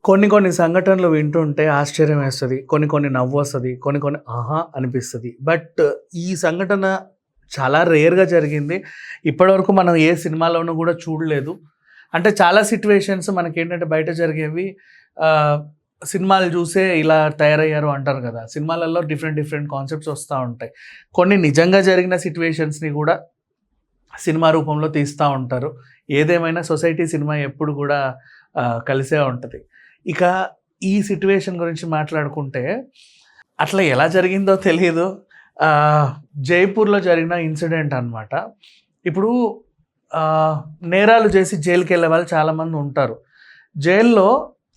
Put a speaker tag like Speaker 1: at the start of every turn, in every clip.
Speaker 1: కొన్ని కొన్ని సంఘటనలు వింటుంటే ఆశ్చర్యం వేస్తది. కొన్ని కొన్ని నవ్వొస్తది. కొన్ని కొన్ని ఆహా! అనిపిస్తది. బట్ ఈ సంఘటన చాలా రేర్‌గా జరిగింది. ఇప్పటివరకు మనం ఏ సినిమాలోనూ గూడా చూడలేదు. అంటే చాలా సిట్యుయేషన్స్ మనకేంటంటే బయట జరిగేవి ఆహ్, సినిమాలు జూసే ఇలా తయారయ్యారు అంటారు గదా! సినిమాలలో డిఫరెంట్ డిఫరెంట్ కాన్సెప్ట్స్ వస్తా ఉంటాయి. కొన్ని నిజంగా జరిగిన సిట్యుయేషన్స్‌ని గూడా సినిమా రూపంలో తీస్తా ఉంటారు. ఏదేమైనా సొసైటీ సినిమా ఎప్పుడు గూడా కలిసే ఉంటది. ఇక ఈ సిట్యుయేషన్ గురించి మాట్లాడుకుంటే, అట్లా ఎలా జరిగిందో తెలీదు. జైపూర్‌లో జరిగిన ఇన్సిడెంట్ అనమాట. ఇప్పుడు నేరాలు చేసి జైలుకెళ్ళే వాళ్ళు చాలామంది ఉంటారు. జైల్‌లో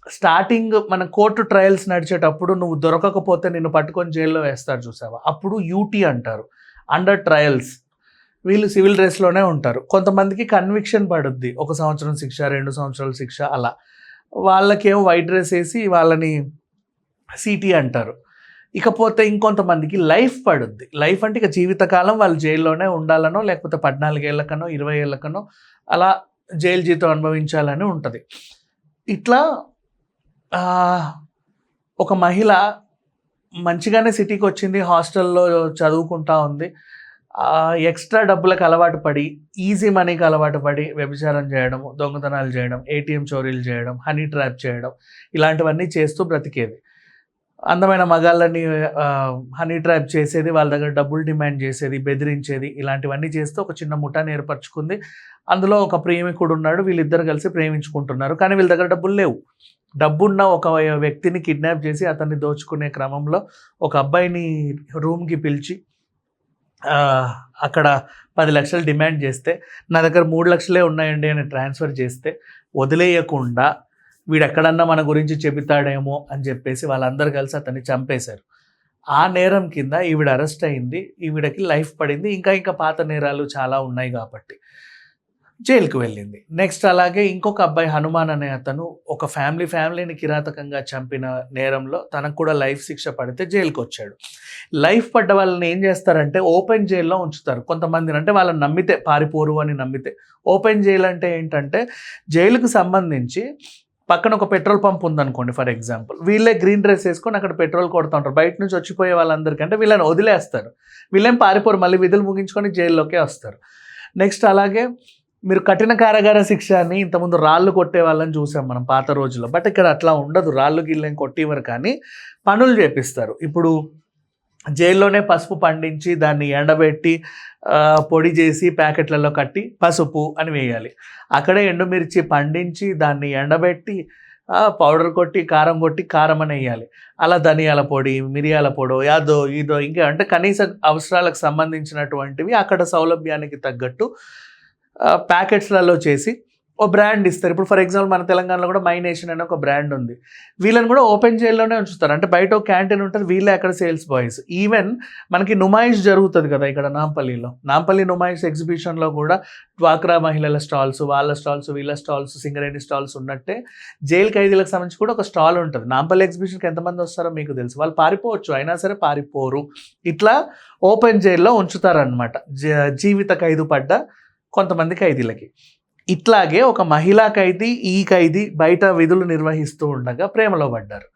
Speaker 1: స్టార్టింగ్ మన కోర్ట్ ట్రయల్స్ నడిచేటప్పుడు నువ్వు దొరకకపోతే నిన్ను పట్టుకొని జైల్‌లో వేస్తారు చూసావా? అప్పుడు యూటీ అంటారు. Under trials. వీళ్ళు సివిల్ డ్రెస్‌లోనే ఉంటారు. కొంతమందికి కన్విక్షన్ పడుద్ది. 1 సంవత్సరం శిక్ష, 2 సంవత్సరాల శిక్ష అలా. వాళ్ళకేమో వైట్ డ్రెస్ ఏసి వాళ్ళని సీటీ అంటారు. ఇకపోతే ఇంకొంతమందికి లైఫ్ పడుద్ది. లైఫ్ అంటే ఇక జీవితకాలం వాళ్ళు జైల్లోనే ఉండాలనో, లేకపోతే 14 ఏళ్ళకనో, 20 ఏళ్ళకనో అలా జైలు జీవితం అనుభవించాలని ఉంటది. ఇట్లా ఒక మహిళ మంచిగానే సిటీకొచ్చింది. హాస్టల్‌లో చదువుకుంటా ఉంది. ఎక్స్‌ట్రా డబ్బులకు అలవాటు పడి, ఈజీ మనీకి అలవాటు పడి వ్యభిచారం చేయడము, దొంగతనాలు చేయడం, ఏటీఎం చోరీలు చేయడం, హనీ ట్రాప్ చేయడం ఇలాంటివన్నీ చేస్తూ బ్రతికేది. అందమైన మగాళ్ళని హనీ ట్రాప్ చేసేది, వాళ్ళ దగ్గర డబ్బులు డిమాండ్ చేసేది, బెదిరించేది ఇలాంటివన్నీ చేస్తూ ఒక చిన్న ముఠాని ఏర్పరచుకుంది. అందులో ఒక ప్రేమికుడున్నాడు. వీళ్ళిద్దరు కలిసి ప్రేమించుకుంటున్నారు. కానీ వీళ్ళ దగ్గర డబ్బులు లేవు. డబ్బున్న ఒక వ్యక్తిని కిడ్నాప్ చేసి అతన్ని దోచుకునే క్రమంలో ఒక అబ్బాయిని రూమ్‌కి పిలిచి అక్కడ 10 లక్షలు డిమాండ్ చేస్తే, నా దగ్గర 3 లక్షలే ఉన్నాయండి అని ట్రాన్స్ఫర్ చేస్తే, వదిలేయకుండా వీడెక్కడన్నా మన గురించి చెబుతాడేమో అని చెప్పేసి వాళ్ళందరూ కలిసి అతన్ని చంపేశారు. ఆ నేరం కింద ఈవిడ అరెస్ట్ అయింది. ఈవిడకి లైఫ్ పడింది. ఇంకా పాత నేరాలు చాలా ఉన్నాయి కాబట్టి జైలుకి వెళ్ళింది. నెక్స్ట్ అలాగే ఇంకొక అబ్బాయి హనుమాన్ అనే అతను ఒక ఫ్యామిలీని కిరాతకంగా చంపిన నేరంలో తనకు కూడా లైఫ్ శిక్ష పడితే జైలుకొచ్చాడు. లైఫ్ పడ్డ వాళ్ళని ఏం చేస్తారంటే ఓపెన్ జైల్‌లో ఉంచుతారు. కొంతమందిని అంటే వాళ్ళని నమ్మితే పారిపోరు అని నమ్మితే. ఓపెన్ జైల్ అంటే ఏంటంటే జైలుకు సంబంధించి పక్కన ఒక పెట్రోల్ పంప్ ఉందనుకోండి ఫర్ ఎగ్జాంపుల్. వీళ్ళే గ్రీన్ డ్రెస్ ఏసుకొని అక్కడ పెట్రోల్ కొడతా ఉంటారు. బయట నుంచి వచ్చిపోయే వాళ్ళందరికంటే వీళ్ళని వదిలేస్తారు. వీళ్ళేం పారిపోరు. మళ్ళీ విధులు ముగించుకొని జైల్లోకే వస్తారు. నెక్స్ట్ అలాగే మీరు కఠిన కారాగార శిక్ష అని ఇంతకుముందు రాళ్ళు కొట్టే వాళ్ళని చూసాం మనం పాత రోజుల్లో. బట్ ఇక్కడ అట్లా ఉండదు. రాళ్ళు గిల్లేం కొట్టివ్వరు కానీ పనులు చేపిస్తారు. ఇప్పుడు జైల్లోనే పసుపు పండించి దాన్ని ఎండబెట్టి పొడి చేసి ప్యాకెట్లలో కట్టి పసుపు అని వేయాలి. అక్కడే ఎండుమిర్చి పండించి దాన్ని ఎండబెట్టి పౌడర్ కొట్టి కారం కొట్టి కారం అని వేయాలి. అలా ధనియాల పొడి, మిరియాల పొడో యాదో ఇదో ఇంకా అంటే కనీస అవసరాలకు సంబంధించినటువంటివి అక్కడ సౌలభ్యానికి తగ్గట్టు ప్యాకెట్స్లలో చేసి ఓ బ్రాండ్ ఇస్తారు. ఇప్పుడు ఫర్ ఎగ్జాంపుల్ మన తెలంగాణలో కూడా మై నేషన్ అనే ఒక బ్రాండ్ ఉంది. వీళ్ళని కూడా ఓపెన్ జైల్లోనే ఉంచుతారు. అంటే బయట ఒక క్యాంటీన్ ఉంటుంది. వీళ్ళే అక్కడ సేల్స్ బాయ్స్. ఈవెన్ మనకి నుమాయిష్ జరుగుతుంది కదా ఇక్కడ నాంపల్లిలో. నాంపల్లి నుమాయిష్ ఎగ్జిబిషన్లో కూడా డ్వాక్రా మహిళల స్టాల్స్, వాళ్ళ స్టాల్స్, వీళ్ళ స్టాల్స్, సింగరేణి స్టాల్స్ ఉన్నట్టే జైలు ఖైదీలకు సంబంధించి కూడా ఒక స్టాల్ ఉంటుంది. నాంపల్లి ఎగ్జిబిషన్కి ఎంతమంది వస్తారో మీకు తెలుసు. వాళ్ళు పారిపోవచ్చు, అయినా సరే పారిపోరు. ఇట్లా ఓపెన్ జైల్లో ఉంచుతారనమాట జీవిత ఖైదు పడ్డ కొంతమంది ఖైదీలకి. ఇట్లాగే ఒక మహిళా ఖైదీ, ఈ ఖైదీ బయట విధులు నిర్వహిస్తూ ఉండగా ప్రేమలో పడ్డారు.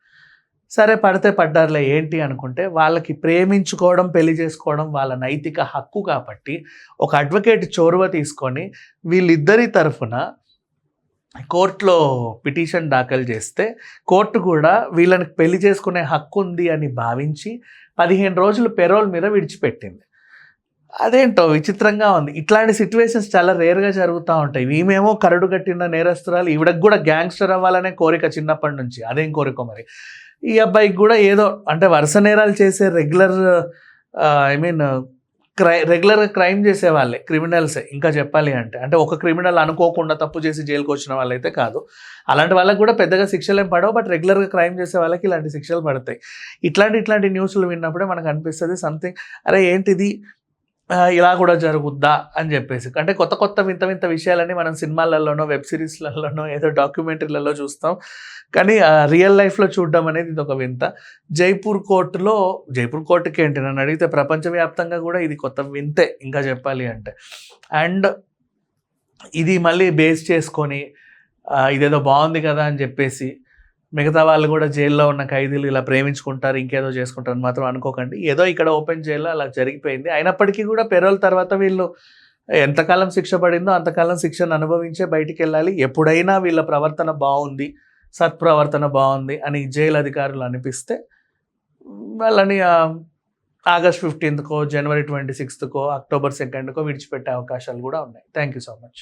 Speaker 1: సరే పడితే పడ్డారులే ఏంటి అనుకుంటే, వాళ్ళకి ప్రేమించుకోవడం, పెళ్లి చేసుకోవడం వాళ్ళ నైతిక హక్కు కాబట్టి ఒక అడ్వకేట్ చొరవ తీసుకొని వీళ్ళిద్దరి తరఫున కోర్టులో పిటిషన్ దాఖలు చేస్తే కోర్టు కూడా వీళ్ళని పెళ్లి చేసుకునే హక్కు ఉంది అని భావించి 15 రోజులు పెరోల్ మీద విడిచిపెట్టింది. అదేంటో విచిత్రంగా ఉంది. ఇట్లాంటి సిట్యుయేషన్స్ చాలా రేర్‌గా జరుగుతూ ఉంటాయి. ఈమెమో కరడు కట్టిన నేరస్తురాలు, ఈవిడకి కూడా గ్యాంగ్స్టర్ అవ్వాలనే కోరిక చిన్నప్పటి నుంచి. అదేం కోరికో మరి. ఈ అబ్బాయికి కూడా ఏదో అంటే వరుస నేరాలు చేసే రెగ్యులర్‌గా క్రైమ్ చేసేవాళ్ళే, క్రిమినల్సే ఇంకా చెప్పాలి అంటే. అంటే ఒక క్రిమినల్ అనుకోకుండా తప్పు చేసి జైలుకి వచ్చిన వాళ్ళైతే కాదు. అలాంటి వాళ్ళకి కూడా పెద్దగా శిక్షలేం పడవు. బట్ రెగ్యులర్‌గా క్రైమ్ చేసే వాళ్ళకి ఇలాంటి శిక్షలు పడతాయి. ఇట్లాంటి న్యూస్‌లు విన్నప్పుడే మనకు అనిపిస్తుంది సంథింగ్ అరే ఏంటిది ఇలా కూడా జరుగుద్దా అని చెప్పేసి. అంటే కొత్త వింత విషయాలన్నీ మనం సినిమాలలోనో, వెబ్ సిరీస్‌లలోనో, ఏదో డాక్యుమెంటరీలలో చూస్తాం. కానీ రియల్ లైఫ్‌లో చూడడం అనేది ఇదొక వింత. జైపూర్ కోర్టుకి ఏంటి నన్ను అడిగితే ప్రపంచవ్యాప్తంగా కూడా ఇది కొత్త వింతే ఇంకా చెప్పాలి అంటే. అండ్ ఇది మళ్ళీ బేస్ చేసుకొని ఇదేదో బాగుంది కదా అని చెప్పేసి మిగతా వాళ్ళు కూడా జైల్లో ఉన్న ఖైదీలు ఇలా ప్రేమించుకుంటారు, ఇంకేదో చేసుకుంటారు మాత్రం అనుకోకండి. ఏదో ఇక్కడ ఓపెన్ జైల్లో అలా జరిగిపోయింది. అయినప్పటికీ కూడా పెరోల్ తర్వాత వీళ్ళు ఎంతకాలం శిక్ష పడిందో అంతకాలం శిక్షను అనుభవించే బయటికెళ్ళాలి. ఎప్పుడైనా వీళ్ళ ప్రవర్తన బాగుంది, సత్ప్రవర్తన బాగుంది అని జైలు అధికారులు అనిపిస్తే వాళ్ళని ఆగస్ట్ 15థ్‌కో, జనవరి 26థ్‌కో, అక్టోబర్ 2ండ్‌కో విడిచిపెట్టే అవకాశాలు కూడా ఉన్నాయి. Thank you so much.